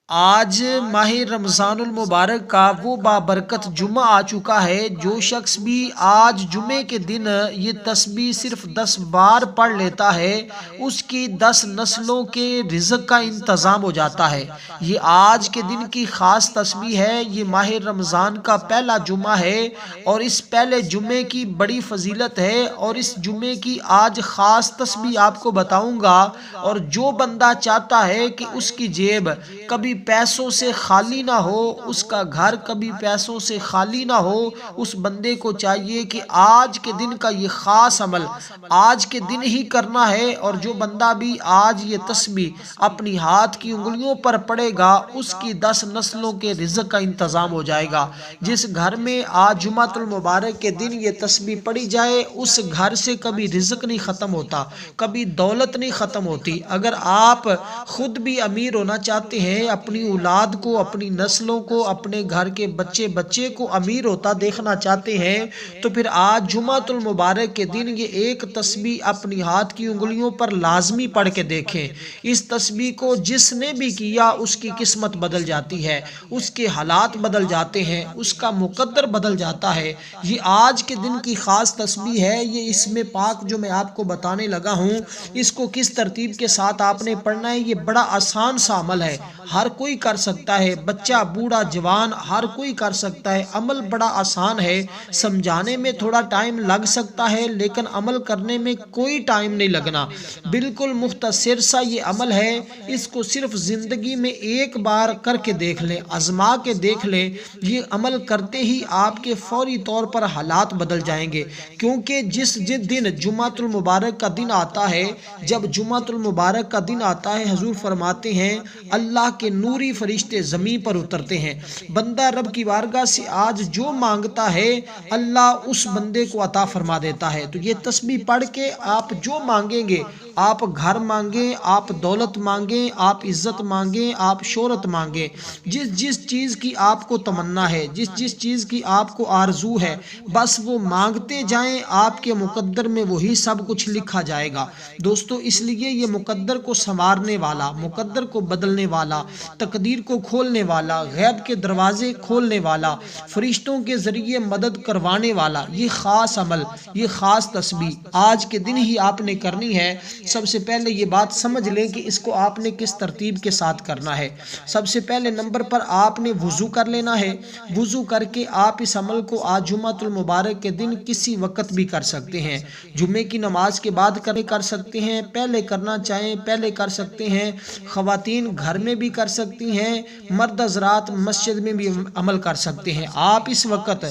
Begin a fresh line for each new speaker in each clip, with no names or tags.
آج ماہ رمضان المبارک کا وہ بابرکت جمعہ آ چکا ہے۔ جو شخص بھی آج جمعے کے دن یہ تسبیح صرف 10 بار پڑھ لیتا ہے، اس کی 10 نسلوں کے رزق کا انتظام ہو جاتا ہے۔ یہ آج کے دن کی خاص تسبیح ہے۔ یہ ماہ رمضان کا پہلا جمعہ ہے اور اس پہلے جمعے کی بڑی فضیلت ہے، اور اس جمعے کی آج خاص تسبیح آپ کو بتاؤں گا۔ اور جو بندہ چاہتا ہے کہ اس کی جیب کبھی پیسوں سے خالی نہ ہو، اس کا گھر کبھی پیسوں سے خالی نہ ہو، اس بندے کو چاہیے کہ آج کے دن کا یہ خاص عمل آج کے دن ہی کرنا ہے۔ اور جو بندہ بھی آج یہ تسبیح اپنی ہاتھ کی انگلیوں پر پڑے گا، اس کی 10 نسلوں کے رزق کا انتظام ہو جائے گا۔ جس گھر میں آج جمعۃ المبارک کے دن یہ تسبیح پڑھی جائے، اس گھر سے کبھی رزق نہیں ختم ہوتا، کبھی دولت نہیں ختم ہوتی۔ اگر آپ خود بھی امیر ہونا چاہتے ہیں، اپنی اولاد کو، اپنی نسلوں کو، اپنے گھر کے بچے بچے کو امیر ہوتا دیکھنا چاہتے ہیں، تو پھر آج جمعۃ المبارک کے دن یہ ایک تسبیح اپنی ہاتھ کی انگلیوں پر لازمی پڑھ کے دیکھیں۔ اس تسبیح کو جس نے بھی کیا، اس کی قسمت بدل جاتی ہے، اس کے حالات بدل جاتے ہیں، اس کا مقدر بدل جاتا ہے۔ یہ آج کے دن کی خاص تسبیح ہے۔ یہ اسم پاک جو میں آپ کو بتانے لگا ہوں، اس کو کس ترتیب کے ساتھ آپ نے پڑھنا ہے، یہ بڑا آسان سا عمل ہے، ہر کوئی کر سکتا ہے، بچہ بوڑھا جوان ہر کوئی کر سکتا ہے۔ عمل بڑا آسان ہے، سمجھانے میں تھوڑا ٹائم لگ سکتا ہے، لیکن عمل کرنے میں کوئی ٹائم نہیں لگنا۔ بالکل مختصر سا یہ عمل ہے، اس کو صرف زندگی میں ایک بار کر کے دیکھ لیں، آزما کے دیکھ لیں۔ یہ عمل کرتے ہی آپ کے فوری طور پر حالات بدل جائیں گے، کیونکہ جس دن جمعۃ المبارک کا دن آتا ہے، جب جمعۃ المبارک کا دن آتا ہے، حضور فرماتے ہیں اللہ کے نوری فرشتے زمین پر اترتے ہیں۔ بندہ رب کی بارگاہ سے آج جو مانگتا ہے، اللہ اس بندے کو عطا فرما دیتا ہے۔ تو یہ تسبیح پڑھ کے آپ جو مانگیں گے، آپ گھر مانگیں، آپ دولت مانگیں، آپ عزت مانگیں، آپ شہرت مانگیں، جس جس چیز کی آپ کو تمنا ہے، جس جس چیز کی آپ کو آرزو ہے، بس وہ مانگتے جائیں، آپ کے مقدر میں وہی سب کچھ لکھا جائے گا۔ دوستو، اس لیے یہ مقدر کو سنوارنے والا، مقدر کو بدلنے والا، تقدیر کو کھولنے والا، غیب کے دروازے کھولنے والا، فرشتوں کے ذریعے مدد کروانے والا یہ خاص عمل، یہ خاص تسبیح آج کے دن ہی آپ نے کرنی ہے۔ سب سے پہلے یہ بات سمجھ لیں کہ اس کو آپ نے کس ترتیب کے ساتھ کرنا ہے۔ سب سے پہلے نمبر پر آپ نے وضو کر لینا ہے۔ وضو کر کے آپ اس عمل کو آج جمعۃ المبارک کے دن کسی وقت بھی کر سکتے ہیں۔ جمعے کی نماز کے بعد کر سکتے ہیں، پہلے کرنا چاہیں پہلے کر سکتے ہیں، خواتین گھر میں بھی کر سکتی ہیں، مرد حضرات مسجد میں بھی عمل کر سکتے ہیں۔ آپ اس وقت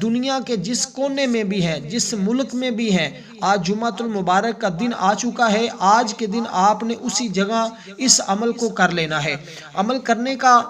دنیا کے جس کونے میں بھی ہیں، جس ملک میں بھی ہیں، آج جمعۃ المبارک کا دن آ چکا ہے، آج کے دن آپ نے اسی جگہ اس عمل کو کر لینا ہے۔ عمل کرنے کا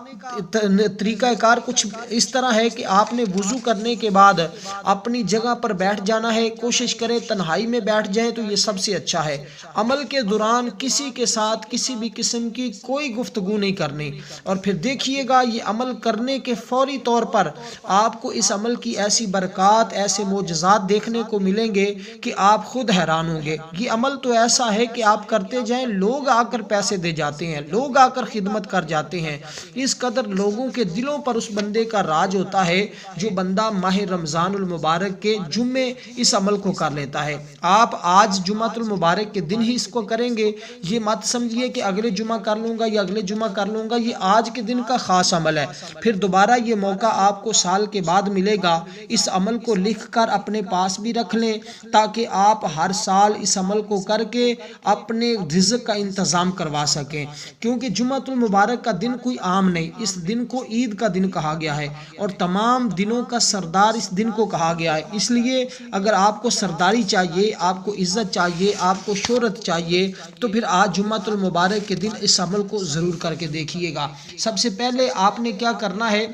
طریقہ کار کچھ اس طرح ہے کہ آپ نے وضو کرنے کے بعد اپنی جگہ پر بیٹھ جانا ہے۔ کوشش کریں تنہائی میں بیٹھ جائیں تو یہ سب سے اچھا ہے۔ عمل کے دوران کسی کے ساتھ کسی بھی قسم کی کوئی گفتگو نہیں کرنی، اور پھر دیکھیے گا یہ عمل کرنے کے فوری طور پر آپ کو اس عمل کی ایسی برکات، ایسے معجزات دیکھنے کو ملیں گے کہ آپ خود حیران ہوں گے۔ یہ عمل تو ایسا ہے کہ آپ کرتے جائیں، لوگ آ کر پیسے دے جاتے ہیں، لوگ آ کر خدمت کر جاتے ہیں۔ اس قدر لوگوں کے دلوں پر اس بندے کا راج ہوتا ہے جو بندہ ماہ رمضان المبارک کے جمعے اس عمل کو کر لیتا ہے۔ آپ آج جمعۃ المبارک کے دن ہی اس کو کریں گے، یہ مت سمجھیے کہ اگلے جمعہ کر لوں گا یا اگلے جمعہ کر لوں گا۔ یہ آج کے دن کا خاص عمل ہے، پھر دوبارہ یہ موقع آپ کو سال کے بعد ملے گا۔ اس عمل کو لکھ کر اپنے پاس بھی رکھ لیں، تاکہ آپ ہر سال اس عمل کو کر کے اپنے رزق کا انتظام کروا سکیں، کیونکہ جمعۃ المبارک کا دن کوئی عام نہیں، اس دن کو عید کا دن کہا گیا ہے، اور تمام دنوں کا سردار اس دن کو کہا گیا ہے۔ اس لیے اگر آپ کو سرداری چاہیے، آپ کو عزت چاہیے، آپ کو شہرت چاہیے، تو پھر آج جمعۃ المبارک کے دن اس عمل کو ضرور کر کے دیکھیے گا۔ سب سے پہلے آپ نے کیا کرنا ہے،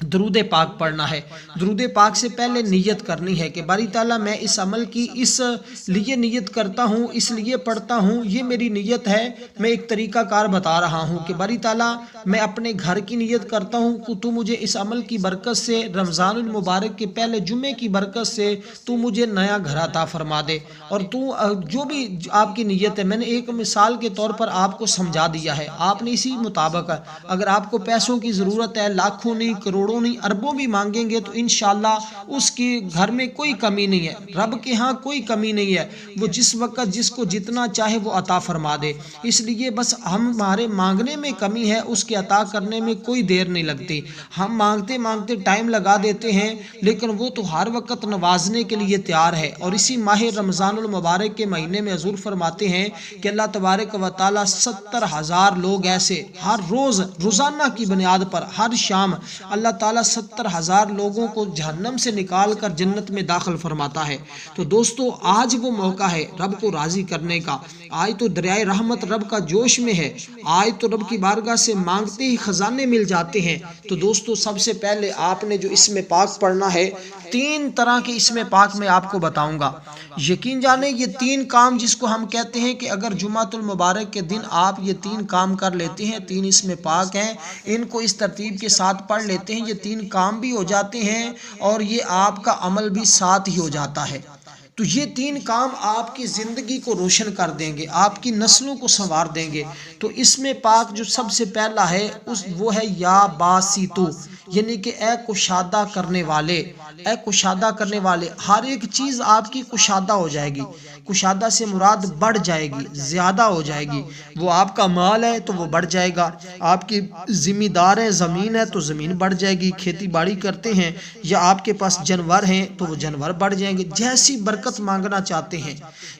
درود پاک پڑھنا ہے۔ درود پاک سے پہلے نیت کرنی ہے کہ باری تعالیٰ میں اس عمل کی اس لیے نیت کرتا ہوں، اس لیے پڑھتا ہوں، یہ میری نیت ہے۔ میں ایک طریقہ کار بتا رہا ہوں کہ باری تعالیٰ میں اپنے گھر کی نیت کرتا ہوں کہ تو مجھے اس عمل کی برکت سے، رمضان المبارک کے پہلے جمعے کی برکت سے تو مجھے نیا گھر عطا فرما دے۔ اور تو جو بھی آپ کی نیت ہے، میں نے ایک مثال کے طور پر آپ کو سمجھا دیا ہے، آپ نے اسی مطابق اگر آپ کو پیسوں کی ضرورت ہے، لاکھوں نہیں، کروڑوں نہیں، اربوں بھی مانگیں گے تو انشاءاللہ اس کے گھر میں کوئی کمی نہیں ہے، رب کے ہاں کوئی کمی نہیں ہے، وہ جس وقت جس کو جتنا چاہے وہ عطا فرما دے۔ اس لیے بس ہمارے مانگنے میں کمی ہے، اس کے عطا کرنے میں کوئی دیر نہیں لگتی۔ ہم مانگتے مانگتے ٹائم لگا دیتے ہیں، لیکن وہ تو ہر وقت نوازنے کے لیے تیار ہے۔ اور اسی ماہ رمضان المبارک کے مہینے میں حضور فرماتے ہیں کہ اللہ تبارک و تعالیٰ 70,000 لوگ ایسے ہر روز، روزانہ کی بنیاد پر ہر شام اللہ تعالیٰ 70,000 لوگوں کو جہنم سے نکال کر جنت میں داخل فرماتا ہے۔ تو دوستو آج وہ موقع ہے رب کو راضی کرنے کا، آج تو دریائے رحمت رب کا جوش میں ہے، آج تو رب کی بارگاہ سے مانگتے ہی خزانے مل جاتے ہیں۔ تو دوستو سب سے پہلے آپ نے جو اسم پاک پڑھنا ہے، 3 طرح کے اسم پاک میں آپ کو بتاؤں گا۔ یقین جانے یہ 3 کام جس کو ہم کہتے ہیں کہ اگر جمعۃ المبارک کے دن آپ یہ 3 کام کر لیتے ہیں، 3 اسم پاک ہیں، ان کو اس ترتیب کے ساتھ پڑھ لیتے ہیں، یہ 3 کام بھی ہو جاتے ہیں اور یہ آپ کا عمل بھی ساتھ ہی ہو جاتا ہے۔ تو یہ 3 کام آپ کی زندگی کو روشن کر دیں گے، آپ کی نسلوں کو سنوار دیں گے۔ تو اسم پاک جو سب سے پہلا ہے وہ ہے یا باسیتو، یعنی کہ اے کشادہ کرنے والے، اے کشادہ کرنے والے۔ ہر ایک چیز آپ کی کشادہ ہو جائے گی، کشادہ سے مراد بڑھ جائے گی، زیادہ ہو جائے گی۔ وہ آپ کا مال ہے تو وہ بڑھ جائے گا، آپ کی ذمہ دار ہے زمین ہے تو زمین بڑھ جائے گی، کھیتی باڑی کرتے ہیں یا آپ کے پاس جانور ہیں تو وہ جانور بڑھ جائیں گے۔ جیسی برکت مانگنا چاہتے ہیں،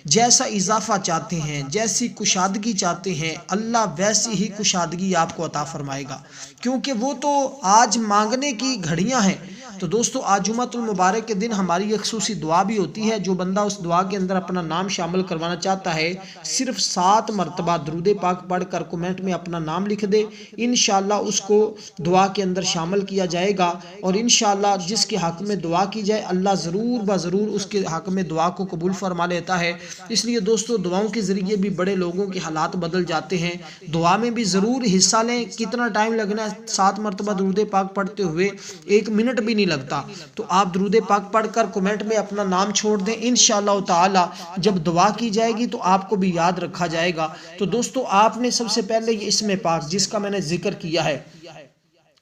جیسا اضافہ چاہتے ہیں، جیسی کشادگی چاہتے ہیں، اللہ ویسی ہی کشادگی آپ کو عطا فرمائے گا، کیونکہ وہ تو آج مانگنے کی گھڑیاں ہیں۔ تو دوستو آج جمعۃ المبارک کے دن ہماری ایک خصوصی دعا بھی ہوتی ہے، جو بندہ اس دعا کے اندر اپنا نام شامل کروانا چاہتا ہے صرف 7 مرتبہ درود پاک پڑھ کر کمنٹ میں اپنا نام لکھ دے، انشاءاللہ اس کو دعا کے اندر شامل کیا جائے گا۔ اور انشاءاللہ جس کے حق میں دعا کی جائے اللہ ضرور بضرور اس کے حق میں دعا کو قبول فرما لیتا ہے۔ اس لیے دوستو دعاؤں کے ذریعے بھی بڑے لوگوں کے حالات بدل جاتے ہیں، دعا میں بھی ضرور حصہ لیں۔ کتنا ٹائم لگنا ہے 7 مرتبہ درود پاک پڑھتے ہوئے؟ 1 منٹ بھی نہیں لگتا۔ تو آپ درود پاک پڑھ کر کمنٹ میں اپنا نام چھوڑ دیں، انشاءاللہ تعالی جب دعا کی جائے گی تو آپ کو بھی یاد رکھا جائے گا۔ تو دوستو آپ نے سب سے پہلے یہ اسم پاک جس کا میں نے ذکر کیا ہے،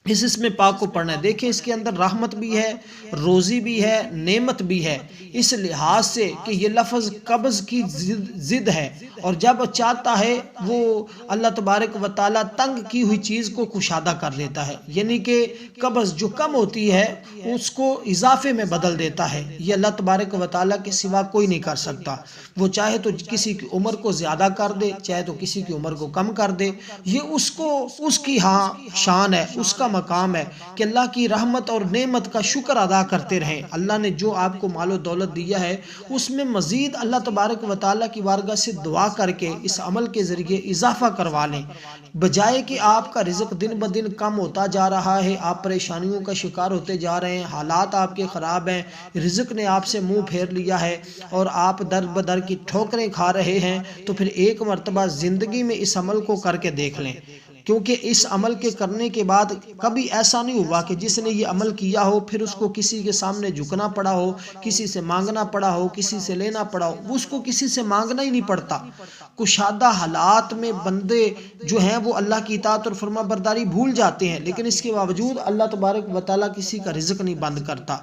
اس اسم پاک کو پڑھنا ہے۔ دیکھیں اس کے اندر رحمت بھی ہے، روزی بھی ہے، نعمت بھی ہے، اس لحاظ سے کہ یہ لفظ قبض کی ضد ہے، اور جب چاہتا ہے وہ اللہ تبارک و تعالیٰ تنگ کی ہوئی چیز کو کشادہ کر دیتا ہے، یعنی کہ قبض جو کم ہوتی ہے اس کو اضافے میں بدل دیتا ہے۔ یہ اللہ تبارک و تعالیٰ کے سوا کوئی نہیں کر سکتا۔ وہ چاہے تو کسی کی عمر کو زیادہ کر دے، چاہے تو کسی کی عمر کو کم کر دے، یہ اس کی ہاں شان ہے، اس کا مقام ہے کہ اللہ کی رحمت اور نعمت کا شکر ادا کرتے رہیں۔ اللہ نے جو آپ کو مال و دولت دیا ہے اس میں مزید اللہ تبارک و تعالیٰ کی بارگاہ سے دعا کر کے اس عمل کے ذریعے اضافہ کروا لیں، بجائے کہ آپ کا رزق دن بدن کم ہوتا جا رہا ہے، آپ پریشانیوں کا شکار ہوتے جا رہے ہیں، حالات آپ کے خراب ہیں، رزق نے آپ سے منہ پھیر لیا ہے اور آپ در بدر کی ٹھوکریں کھا رہے ہیں، تو پھر ایک مرتبہ زندگی میں اس عمل کو کر کے دیکھ لیں۔ کیونکہ اس عمل کے کرنے کے بعد کبھی ایسا نہیں ہوا کہ جس نے یہ عمل کیا ہو پھر اس کو کسی کے سامنے جھکنا پڑا ہو، کسی سے مانگنا پڑا ہو، کسی سے لینا پڑا ہو، اس کو کسی سے مانگنا ہی نہیں پڑتا۔ کشادہ حالات میں بندے جو ہیں وہ اللہ کی اطاعت اور فرما برداری بھول جاتے ہیں، لیکن اس کے باوجود اللہ تبارک و تعالیٰ کسی کا رزق نہیں بند کرتا۔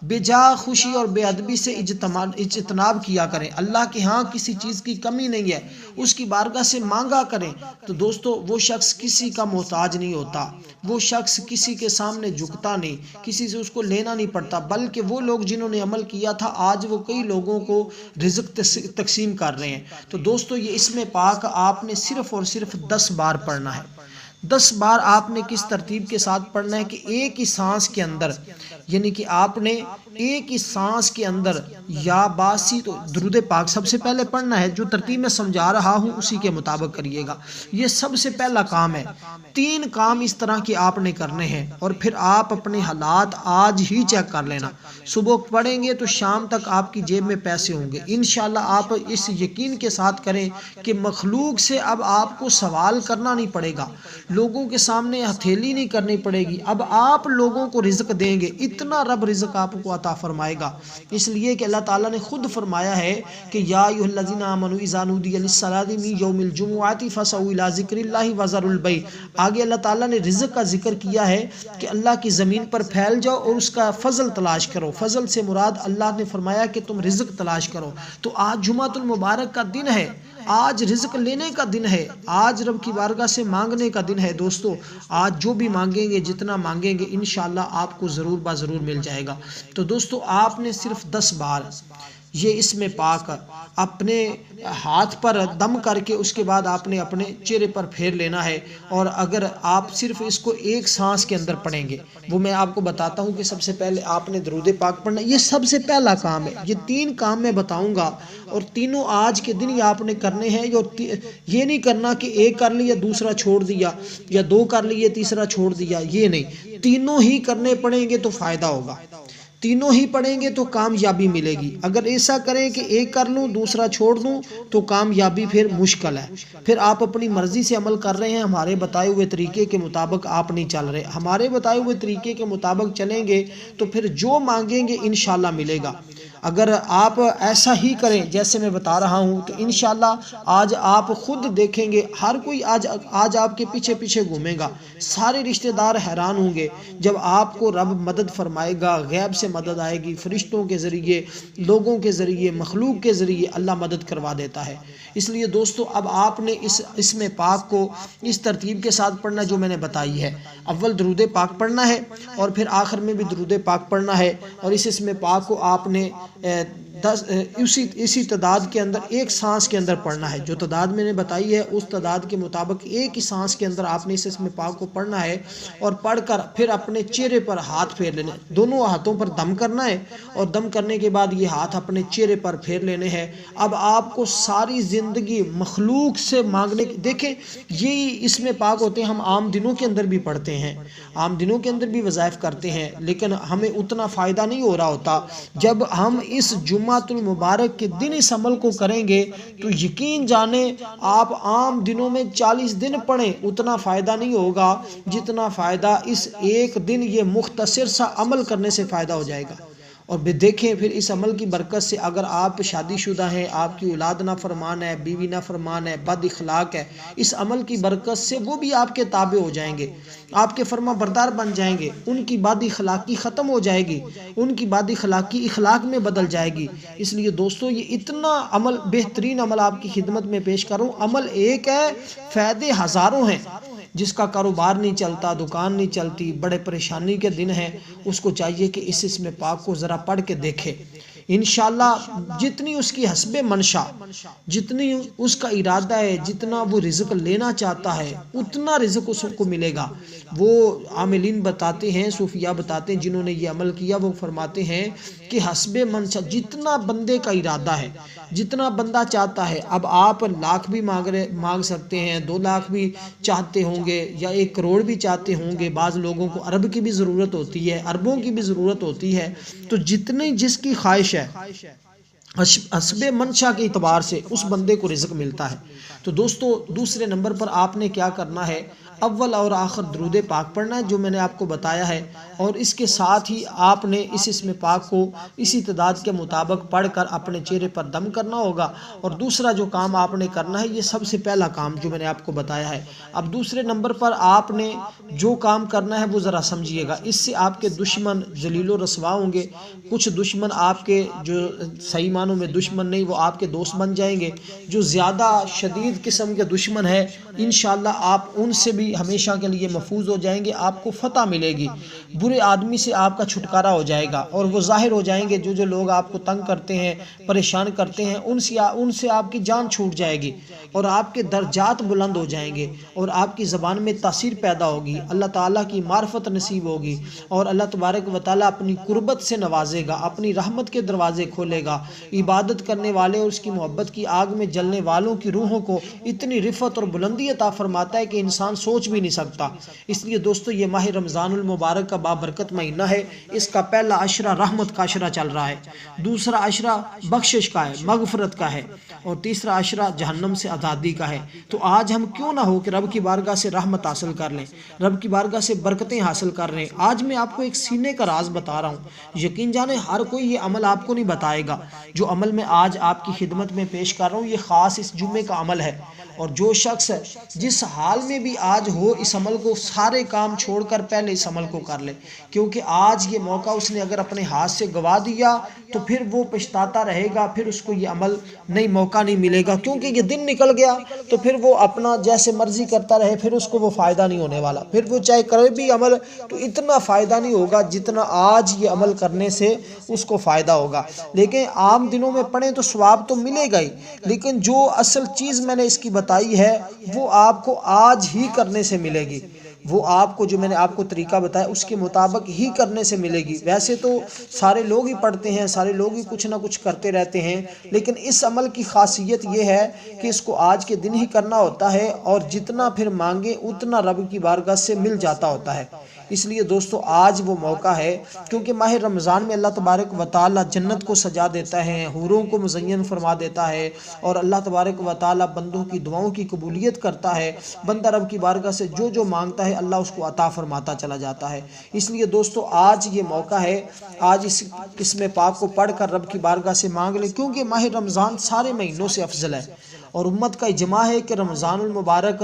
بے جا خوشی اور بے ادبی سے اجتناب کیا کریں، اللہ کے ہاں کسی چیز کی کمی نہیں ہے، اس کی بارگاہ سے مانگا کریں۔ تو دوستو وہ شخص کسی کا محتاج نہیں ہوتا، وہ شخص کسی کے سامنے جھکتا نہیں، کسی سے اس کو لینا نہیں پڑتا، بلکہ وہ لوگ جنہوں نے عمل کیا تھا آج وہ کئی لوگوں کو رزق تقسیم کر رہے ہیں۔ تو دوستو یہ اسم پاک آپ نے صرف اور صرف 10 بار پڑھنا ہے، 10 بار آپ نے کس ترتیب کے ساتھ پڑھنا ہے کہ ایک ہی سانس کے اندر، یعنی کہ آپ نے ایک ہی سانس کے اندر یا باسی تو درود پاک سب سے پہلے پڑھنا ہے، جو ترتیب میں سمجھا رہا ہوں اسی کے مطابق کریے گا، یہ سب سے پہلا کام ہے۔ 3 کام اس طرح کے آپ نے کرنے ہیں، اور پھر آپ اپنے حالات آج ہی چیک کر لینا، صبح پڑھیں گے تو شام تک آپ کی جیب میں پیسے ہوں گے انشاءاللہ۔ آپ اس یقین کے ساتھ کریں کہ مخلوق سے اب آپ کو سوال کرنا نہیں پڑے گا، لوگوں کے سامنے ہتھیلی نہیں کرنی پڑے گی، اب آپ لوگوں کو رزق دیں گے، اتنا رب رزق آپ کو عطا فرمائے گا، اس لیے کہ اللہ تعالیٰ نے خود فرمایا ہے کہ یا ایھا الذین آمنوا اذا نودی للصلاۃ من یوم الجمعۃ فاسعوا الی ذکر اللہ وذروا البیع۔ آگے اللہ تعالیٰ نے رزق کا ذکر کیا ہے کہ اللہ کی زمین پر پھیل جاؤ اور اس کا فضل تلاش کرو، فضل سے مراد اللہ نے فرمایا کہ تم رزق تلاش کرو۔ تو آج جمعۃ المبارک کا دن ہے، آج رزق لینے کا دن ہے، آج رب کی بارگاہ سے مانگنے کا دن ہے دوستو۔ آج جو بھی مانگیں گے، جتنا مانگیں گے انشاءاللہ آپ کو ضرور ضرور مل جائے گا۔ تو دوستو آپ نے صرف 10 بار یہ اسم پاک اپنے ہاتھ پر دم کر کے اس کے بعد آپ نے اپنے چہرے پر پھیر لینا ہے، اور اگر آپ صرف اس کو ایک سانس کے اندر پڑھیں گے، وہ میں آپ کو بتاتا ہوں کہ سب سے پہلے آپ نے درود پاک پڑھنا، یہ سب سے پہلا کام ہے۔ یہ 3 کام میں بتاؤں گا اور تینوں آج کے دن ہی آپ نے کرنے ہیں، یہ نہیں کرنا کہ ایک کر لیا دوسرا چھوڑ دیا، یا 2 کر لیے تیسرا چھوڑ دیا، یہ نہیں، تینوں ہی کرنے پڑیں گے تو فائدہ ہوگا، تینوں ہی پڑھیں گے تو کامیابی ملے گی۔ اگر ایسا کریں کہ ایک کر لوں دوسرا چھوڑ دوں تو کامیابی پھر مشکل ہے، پھر آپ اپنی مرضی سے عمل کر رہے ہیں، ہمارے بتائے ہوئے طریقے کے مطابق آپ نہیں چل رہے۔ ہمارے بتائے ہوئے طریقے کے مطابق چلیں گے تو پھر جو مانگیں گے انشاءاللہ ملے گا۔ اگر آپ ایسا ہی کریں جیسے میں بتا رہا ہوں تو انشاءاللہ آج آپ خود دیکھیں گے، ہر کوئی آج آپ کے پیچھے پیچھے گھومے گا، سارے رشتہ دار حیران ہوں گے جب آپ کو رب مدد فرمائے گا، غیب سے مدد آئے گی، فرشتوں کے ذریعے، لوگوں کے ذریعے، مخلوق کے ذریعے اللہ مدد کروا دیتا ہے۔ اس لیے دوستو اب آپ نے اس اسم پاک کو اس ترتیب کے ساتھ پڑھنا جو میں نے بتائی ہے، اول درود پاک پڑھنا ہے اور پھر آخر میں بھی درود پاک پڑھنا ہے، اور اس اسم پاک کو آپ نے اسی تعداد کے اندر ایک سانس کے اندر پڑھنا ہے، جو تعداد میں نے بتائی ہے اس تعداد کے مطابق ایک ہی سانس کے اندر آپ نے اس اسم پاک کو پڑھنا ہے، اور پڑھ کر پھر اپنے چہرے پر ہاتھ پھیر لینے، دونوں ہاتھوں پر دم کرنا ہے، اور دم کرنے کے بعد یہ ہاتھ اپنے چہرے پر پھیر لینے ہیں۔ اب آپ کو ساری زندگی مخلوق سے مانگنے کی، دیکھیں یہی اسم پاک ہوتے ہیں، ہم عام دنوں کے اندر بھی پڑھتے ہیں، عام دنوں کے اندر بھی وظائف کرتے ہیں، لیکن ہمیں اتنا فائدہ نہیں ہو رہا ہوتا۔ جب ہم اس جمعۃ المبارک کے دن اس عمل کو کریں گے تو یقین جانیں آپ عام دنوں میں 40 دن پڑھیں اتنا فائدہ نہیں ہوگا جتنا فائدہ اس ایک دن یہ مختصر سا عمل کرنے سے فائدہ ہو جائے گا۔ اور دیکھیں پھر اس عمل کی برکت سے اگر آپ شادی شدہ ہیں، آپ کی اولاد نافرمان ہے، بیوی نافرمان ہے، بد اخلاق ہے، اس عمل کی برکت سے وہ بھی آپ کے تابع ہو جائیں گے، آپ کے فرما بردار بن جائیں گے، ان کی بد اخلاقی ختم ہو جائے گی، ان کی بد اخلاقی اخلاق میں بدل جائے گی۔ اس لیے دوستو یہ اتنا عمل، بہترین عمل آپ کی خدمت میں پیش کروں، عمل ایک ہے، فائدے ہزاروں ہیں۔ جس کا کاروبار نہیں چلتا، دکان نہیں چلتی، بڑے پریشانی کے دن ہیں، اس کو چاہیے کہ اس اسم پاک کو ذرا پڑھ کے دیکھے، انشاءاللہ جتنی اس کی حسب منشا، جتنی اس کا ارادہ ہے، جتنا وہ رزق لینا چاہتا ہے اتنا رزق اس کو ملے گا۔ وہ عاملین بتاتے ہیں، صوفیاء بتاتے ہیں جنہوں نے یہ عمل کیا، وہ فرماتے ہیں کہ حسب منشا جتنا بندے کا ارادہ ہے، جتنا بندہ چاہتا ہے، اب آپ لاکھ بھی مانگ سکتے ہیں، 2 لاکھ بھی چاہتے ہوں گے، یا 1 کروڑ بھی چاہتے ہوں گے، بعض لوگوں کو ارب کی بھی ضرورت ہوتی ہے، اربوں کی بھی ضرورت ہوتی ہے، تو جتنی جس کی خواہش ہے حسب منشا کے اعتبار سے اس بندے کو رزق ملتا ہے۔ تو دوستو دوسرے نمبر پر آپ نے کیا کرنا ہے، اول اور آخر درود پاک پڑھنا ہے جو میں نے آپ کو بتایا ہے، اور اس کے ساتھ ہی آپ نے اس اسم پاک کو اسی تعداد کے مطابق پڑھ کر اپنے چہرے پر دم کرنا ہوگا۔ اور دوسرا جو کام آپ نے کرنا ہے، یہ سب سے پہلا کام جو میں نے آپ کو بتایا ہے۔ اب دوسرے نمبر پر آپ نے جو کام کرنا ہے وہ ذرا سمجھیے گا، اس سے آپ کے دشمن ذلیل و رسوا ہوں گے، کچھ دشمن آپ کے جو صحیح معنوں میں دشمن نہیں، وہ آپ کے دوست بن جائیں گے، جو زیادہ شدید شدید قسم کے دشمن ہے، انشاءاللہ آپ ان سے بھی ہمیشہ کے لیے محفوظ ہو جائیں گے، آپ کو فتح ملے گی، برے آدمی سے آپ کا چھٹکارا ہو جائے گا اور وہ ظاہر ہو جائیں گے۔ جو لوگ آپ کو تنگ کرتے ہیں، پریشان کرتے ہیں، ان سے آپ کی جان چھوٹ جائے گی اور آپ کے درجات بلند ہو جائیں گے اور آپ کی زبان میں تاثیر پیدا ہوگی، اللہ تعالیٰ کی معرفت نصیب ہوگی اور اللہ تبارک و تعالیٰ اپنی قربت سے نوازے گا، اپنی رحمت کے دروازے کھولے گا۔ عبادت کرنے والے اور اس کی محبت کی آگ میں جلنے والوں کی روحوں کو اتنی رفعت اور بلندی عطا فرماتا ہے کہ انسان سوچ بھی نہیں سکتا۔ اس لیے دوستو یہ ماہ رمضان المبارک کا بابرکت مہینہ ہے، اس کا پہلا عشرہ رحمت کا عشرہ چل رہا ہے، دوسرا عشرہ بخشش کا ہے، مغفرت کا ہے، اور تیسرا عشرہ جہنم سے آزادی کا ہے۔ تو آج ہم کیوں نہ ہو کہ رب کی بارگاہ سے رحمت حاصل کر لیں، رب کی بارگاہ سے برکتیں حاصل کر رہے ہیں۔ آج میں آپ کو ایک سینے کا راز بتا رہا ہوں، یقین جانیں ہر کوئی یہ عمل آپ کو نہیں بتائے گا۔ جو عمل میں آج آپ کی خدمت میں پیش کر رہا ہوں یہ خاص اس جمعے کا عمل ہے، اور جو شخص جس حال میں بھی آج ہو اس عمل کو سارے کام چھوڑ کر پہلے اس عمل کو کر لے، کیونکہ آج یہ موقع اس نے اگر اپنے ہاتھ سے گوا دیا تو پھر وہ پچھتاتا رہے گا، پھر اس کو یہ عمل نہیں موقع نہیں ملے گا، کیونکہ یہ دن نکل گیا تو پھر وہ اپنا جیسے مرضی کرتا رہے، پھر اس کو وہ فائدہ نہیں ہونے والا، پھر وہ چاہے کرے بھی عمل تو اتنا فائدہ نہیں ہوگا جتنا آج یہ عمل کرنے سے اس کو فائدہ ہوگا۔ لیکن عام دنوں میں پڑھیں تو ثواب تو ملے گا ہی، لیکن جو اصل چیز میں نے اس کی بتائی ہے وہ آپ کو آج ہی کرنے سے ملے گی، وہ آپ کو جو میں نے آپ کو طریقہ بتایا اس کے مطابق ہی کرنے سے ملے گی۔ ویسے تو سارے لوگ ہی پڑھتے ہیں، سارے لوگ ہی کچھ نہ کچھ کرتے رہتے ہیں، لیکن اس عمل کی خاصیت یہ ہے کہ اس کو آج کے دن ہی کرنا ہوتا ہے، اور جتنا پھر مانگے اتنا رب کی بارگاہ سے مل جاتا ہوتا ہے۔ اس لیے دوستو آج وہ موقع ہے، کیونکہ ماہ رمضان میں اللہ تبارک و تعالی جنت کو سجا دیتا ہے، حوروں کو مزین فرما دیتا ہے، اور اللہ تبارک و تعالی بندوں کی دعاؤں کی قبولیت کرتا ہے۔ بندہ رب کی بارگاہ سے جو مانگتا ہے اللہ اس کو عطا فرماتا چلا جاتا ہے۔ اس لیے دوستو آج یہ موقع ہے، آج اس قسم پاک کو پڑھ کر رب کی بارگاہ سے مانگ لیں، کیونکہ ماہ رمضان سارے مہینوں سے افضل ہے، اور امت کا اجماع ہے کہ رمضان المبارک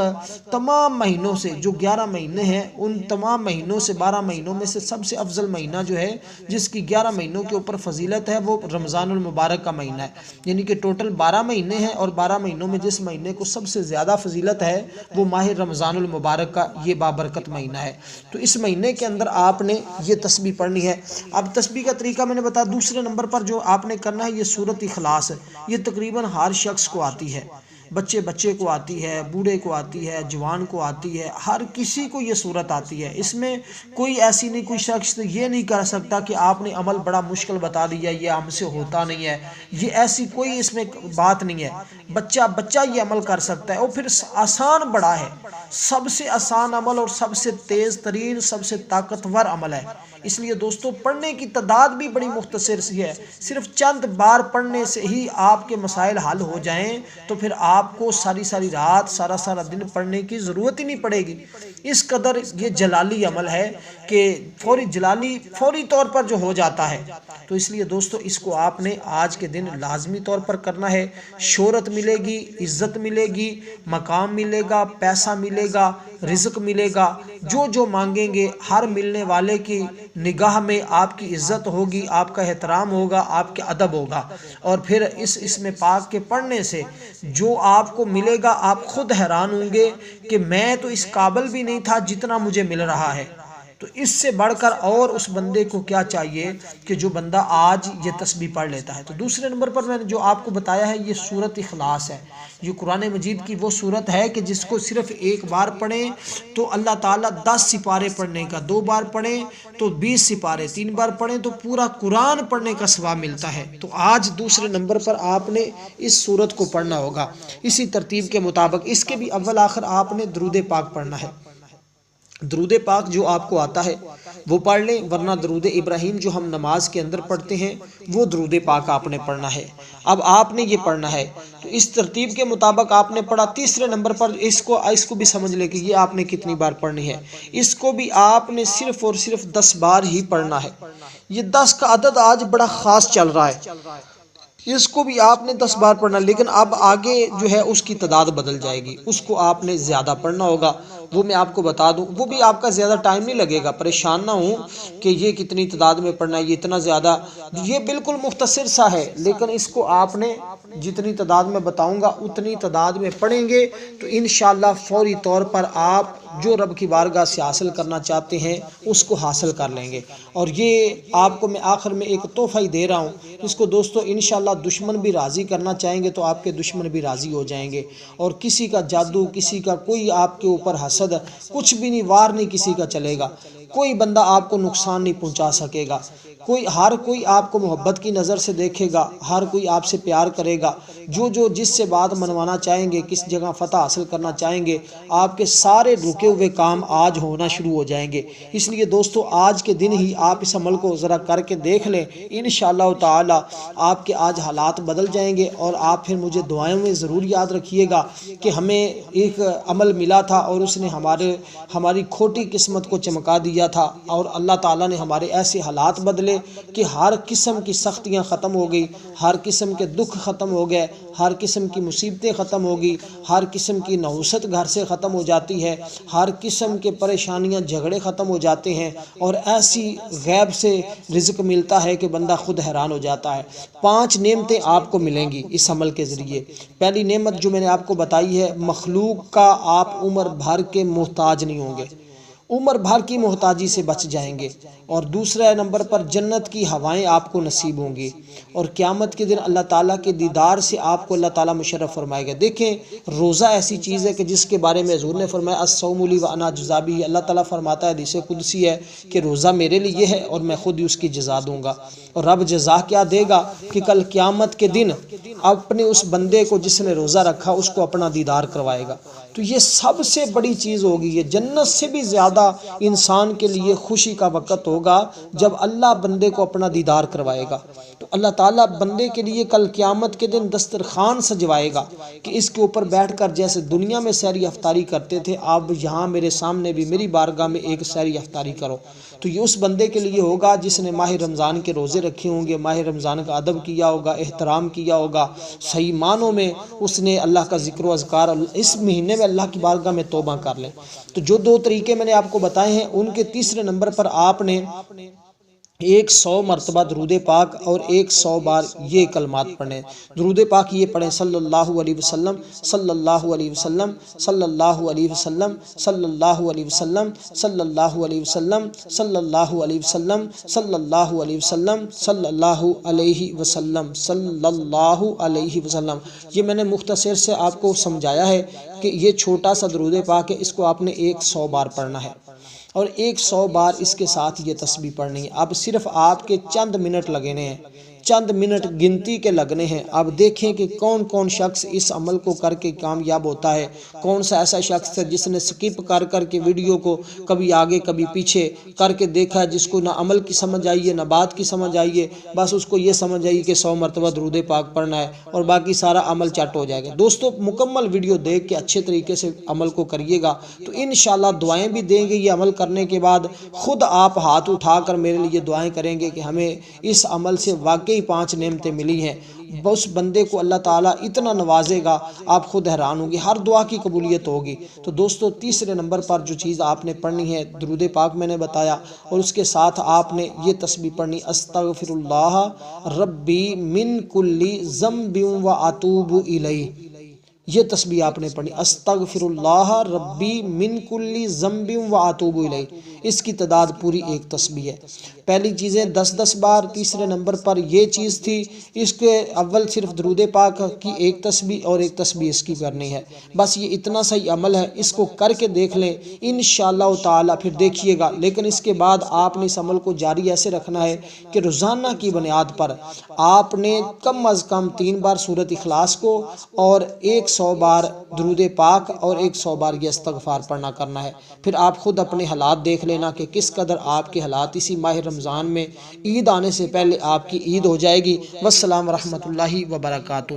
تمام مہینوں سے جو 11 مہینے ہیں ان تمام مہینوں سے 12 مہینوں میں سے سب سے افضل مہینہ جو ہے جس کی 11 مہینوں کے اوپر فضیلت ہے وہ رمضان المبارک کا مہینہ ہے، یعنی کہ ٹوٹل 12 مہینے ہیں، اور 12 مہینوں میں جس مہینے کو سب سے زیادہ فضیلت ہے وہ ماہ رمضان المبارک کا یہ بابرکت مہینہ ہے۔ تو اس مہینے کے اندر آپ نے یہ تسبیح پڑھنی ہے۔ اب تسبیح کا طریقہ میں نے بتایا، دوسرے نمبر پر جو آپ نے کرنا ہے یہ سورۃ اخلاص ہے، یہ تقریباً ہر شخص کو آتی ہے، بچے کو آتی ہے، بوڑھے کو آتی ہے، جوان کو آتی ہے، ہر کسی کو یہ صورت آتی ہے۔ اس میں کوئی ایسی نہیں، کوئی شخص یہ نہیں کر سکتا کہ آپ نے عمل بڑا مشکل بتا دیا، یہ ہم سے ہوتا نہیں ہے، یہ ایسی کوئی اس میں بات نہیں ہے۔ بچہ یہ عمل کر سکتا ہے، اور پھر آسان بڑا ہے، سب سے آسان عمل اور سب سے تیز ترین سب سے طاقتور عمل ہے۔ اس لیے دوستو پڑھنے کی تعداد بھی بڑی مختصر سی ہے، صرف چند بار پڑھنے سے ہی آپ کے مسائل حل ہو جائیں تو پھر آپ کو ساری رات سارا دن پڑھنے کی ضرورت ہی نہیں پڑے گی۔ اس قدر یہ جلالی عمل ہے کہ فوری طور پر جو ہو جاتا ہے، تو اس لیے دوستو اس کو آپ نے آج کے دن لازمی طور پر کرنا ہے۔ شہرت ملے گی، عزت ملے گی، مقام ملے گا، پیسہ ملے گا، رزق ملے گا، جو مانگیں گے ہر ملنے والے کی نگاہ میں آپ کی عزت ہوگی، آپ کا احترام ہوگا، آپ کے ادب ہوگا، اور پھر اس میں پاک کے پڑھنے سے جو آپ کو ملے گا آپ خود حیران ہوں گے کہ میں تو اس قابل بھی نہیں تھا جتنا مجھے مل رہا ہے۔ تو اس سے بڑھ کر اور اس بندے کو کیا چاہیے کہ جو بندہ آج یہ تسبیح پڑھ لیتا ہے۔ تو دوسرے نمبر پر میں نے جو آپ کو بتایا ہے یہ سورۃ اخلاص ہے، یہ قرآن مجید کی وہ سورت ہے کہ جس کو صرف ایک بار پڑھیں تو اللہ تعالیٰ 10 سپارے پڑھنے کا، 2 بار پڑھیں تو 20 سپارے، 3 بار پڑھیں تو پورا قرآن پڑھنے کا ثواب ملتا ہے۔ تو آج دوسرے نمبر پر آپ نے اس سورت کو پڑھنا ہوگا اسی ترتیب کے مطابق۔ اس کے بھی اول آخر آپ نے درود پاک پڑھنا ہے۔ درود پاک جو آپ کو آتا ہے وہ پڑھ لیں، ورنہ درود ابراہیم جو ہم نماز کے اندر پڑھتے ہیں وہ درود پاک آپ نے پڑھنا ہے۔ اب آپ نے یہ پڑھنا ہے تو اس ترتیب کے مطابق آپ نے پڑھا۔ تیسرے نمبر پر اس کو بھی سمجھ لیں کہ یہ آپ نے کتنی بار پڑھنی ہے۔ اس کو بھی آپ نے صرف اور صرف 10 بار ہی پڑھنا ہے۔ یہ 10 کا عدد آج بڑا خاص چل رہا ہے، اس کو بھی آپ نے 10 بار پڑھنا، لیکن اب آگے جو ہے اس کی تعداد بدل جائے گی، اس کو آپ نے زیادہ پڑھنا ہوگا۔ وہ میں آپ کو بتا دوں، وہ بھی آپ کا زیادہ ٹائم نہیں لگے گا، پریشان نہ ہوں کہ یہ کتنی تعداد میں پڑھنا ہے، یہ اتنا زیادہ، یہ بالکل مختصر سا ہے، لیکن اس کو آپ نے جتنی تعداد میں بتاؤں گا اتنی تعداد میں پڑھیں گے تو انشاءاللہ فوری طور پر آپ جو رب کی بارگاہ سے حاصل کرنا چاہتے ہیں اس کو حاصل کر لیں گے۔ اور یہ آپ کو میں آخر میں ایک تحفہ ہی دے رہا ہوں، اس کو دوستو انشاءاللہ دشمن بھی راضی کرنا چاہیں گے تو آپ کے دشمن بھی راضی ہو جائیں گے، اور کسی کا جادو، کسی کا کوئی آپ کے اوپر حسد، کچھ بھی نہیں، وار نہیں کسی کا چلے گا، کوئی بندہ آپ کو نقصان نہیں پہنچا سکے گا، ہر کوئی آپ کو محبت کی نظر سے دیکھے گا، ہر کوئی آپ سے پیار کرے گا، جو جس سے بات منوانا چاہیں گے، کس جگہ فتح حاصل کرنا چاہیں گے، آپ کے سارے رکے ہوئے کام آج ہونا شروع ہو جائیں گے۔ اس لیے دوستو آج کے دن ہی آپ اس عمل کو ذرا کر کے دیکھ لیں، انشاءاللہ تعالی آپ کے آج حالات بدل جائیں گے، اور آپ پھر مجھے دعائوں میں ضرور یاد رکھیے گا کہ ہمیں ایک عمل ملا تھا اور اس نے ہماری کھوٹی قسمت کو چمکا دیا تھا، اور اللہ تعالیٰ نے ہمارے ایسے حالات بدلے کہ ہر قسم کی سختیاں ختم ہو گئی، ہر قسم کے دکھ ختم ہو گئے، ہر قسم کی مصیبتیں ختم ہو گئی، ہر قسم کی نحوست گھر سے ختم ہو جاتی ہے، ہر قسم کے پریشانیاں جھگڑے ختم ہو جاتے ہیں، اور ایسی غیب سے رزق ملتا ہے کہ بندہ خود حیران ہو جاتا ہے۔ 5 نعمتیں آپ کو ملیں گی اس عمل کے ذریعے۔ پہلی نعمت جو میں نے آپ کو بتائی ہے، مخلوق کا آپ عمر بھر کے محتاج نہیں ہوں گے، عمر بھر کی محتاجی سے بچ جائیں گے، اور دوسرے نمبر پر جنت کی ہوائیں آپ کو نصیب ہوں گی، اور قیامت کے دن اللہ تعالیٰ کے دیدار سے آپ کو اللہ تعالیٰ مشرف فرمائے گا۔ دیکھیں روزہ ایسی چیز ہے کہ جس کے بارے میں حضور نے فرمایا الصوم لی وانا اجزی بہ، اللہ تعالیٰ فرماتا ہے حدیث قدسی ہے کہ روزہ میرے لیے ہے اور میں خود ہی اس کی جزا دوں گا، اور رب جزا کیا دے گا کہ کل قیامت کے دن اپنے اس بندے کو جس نے روزہ رکھا اس کو اپنا دیدار کروائے گا۔ تو یہ سب سے بڑی چیز ہوگی، یہ جنت سے بھی زیادہ انسان کے لیے خوشی کا وقت ہوگا جب اللہ بندے کو اپنا دیدار کروائے گا۔ تو اللہ تعالیٰ بندے کے لیے کل قیامت کے دن دسترخوان سجوائے گا کہ اس کے اوپر بیٹھ کر جیسے دنیا میں سحری افطاری کرتے تھے، آپ یہاں میرے سامنے بھی میری بارگاہ میں ایک سحری افطاری کرو۔ تو یہ اس بندے کے لیے ہوگا جس نے ماہ رمضان کے روزے رکھے ہوں گے، ماہ رمضان کا ادب کیا ہوگا، احترام کیا ہوگا، صحیح معنوں میں اس نے اللہ کا ذکر و اذکار اس مہینے میں اللہ کی بارگاہ میں توبہ کر لیں۔ تو جو 2 طریقے میں نے آپ کو بتائے ہیں، ان کے تیسرے نمبر پر آپ نے 100 مرتبہ درود پاک اور 100 بار یہ کلمات پڑھیں۔ درود پاک یہ پڑھیں صلی اللہ علیہ وسلم، صلی اللہ علیہ وسلم، صلی اللہ علیہ وسلم، صلی اللہ علیہ وسلم، صلی اللہ علیہ وسلم، صلی اللہ علیہ وسلم، صلی اللہ علیہ وسلم، صلی اللہ علیہ وسلم، صلی اللہ علیہ وسلم۔ یہ میں نے مختصر سے آپ کو سمجھایا ہے کہ یہ چھوٹا سا درود پاک ہے، اس کو آپ نے 100 بار پڑھنا ہے، اور 100 بار اس کے ساتھ یہ تسبیح پڑھنی ہے۔ اب صرف آپ کے چند منٹ لگنے ہیں، چند منٹ گنتی کے لگنے ہیں۔ اب دیکھیں کہ کون کون شخص اس عمل کو کر کے کامیاب ہوتا ہے، کون سا ایسا شخص ہے جس نے سکپ کر کے ویڈیو کو کبھی آگے کبھی پیچھے کر کے دیکھا ہے، جس کو نہ عمل کی سمجھ آئی ہے نہ بات کی سمجھ آئی ہے، بس اس کو یہ سمجھ آئی کہ 100 مرتبہ درود پاک پڑھنا ہے اور باقی سارا عمل چٹ ہو جائے گا۔ دوستو مکمل ویڈیو دیکھ کے اچھے طریقے سے عمل کو کریے گا تو انشاءاللہ دعائیں بھی دیں گے۔ یہ عمل کرنے کے بعد خود آپ ہاتھ اٹھا کر میرے لیے دعائیں کریں گے کہ ہمیں اس عمل سے واقعی 5 نعمتیں ملی ہیں۔ اس بندے کو اللہ تعالیٰ اتنا نوازے گا، آپ خود حیران ہوں گے، ہر دعا کی قبولیت ہوگی۔ تو دوستو تیسرے نمبر پر جو چیز آپ نے پڑھنی ہے، درود پاک میں نے بتایا، اور اس کے ساتھ آپ نے یہ تسبیح پڑھنی استغفر اللہ ربی من کل ذنب و اتوب الیہ۔ یہ تسبیح آپ نے پڑھی استغفر اللہ ربی من کل ذنب و اتوب الیہ۔ اس کی تعداد پوری 1 تسبیح ہے۔ پہلی چیزیں 10 بار، تیسرے نمبر پر یہ چیز تھی، اس کے اول صرف درود پاک کی 1 تسبیح اور 1 تسبیح اس کی کرنی ہے۔ بس یہ اتنا صحیح عمل ہے، اس کو کر کے دیکھ لیں انشاءاللہ تعالی، پھر دیکھیے گا۔ لیکن اس کے بعد آپ نے اس عمل کو جاری ایسے رکھنا ہے کہ روزانہ کی بنیاد پر آپ نے کم از کم 3 بار سورۃ اخلاص کو اور 100 بار درود پاک اور 100 بار یہ استغفار پڑھنا کرنا ہے۔ پھر آپ خود اپنے حالات دیکھ لینا کہ کس قدر آپ کے حالات اسی ماہ رمضان میں عید آنے سے پہلے آپ کی عید ہو جائے گی۔ والسلام ورحمۃ اللہ وبرکاتہ۔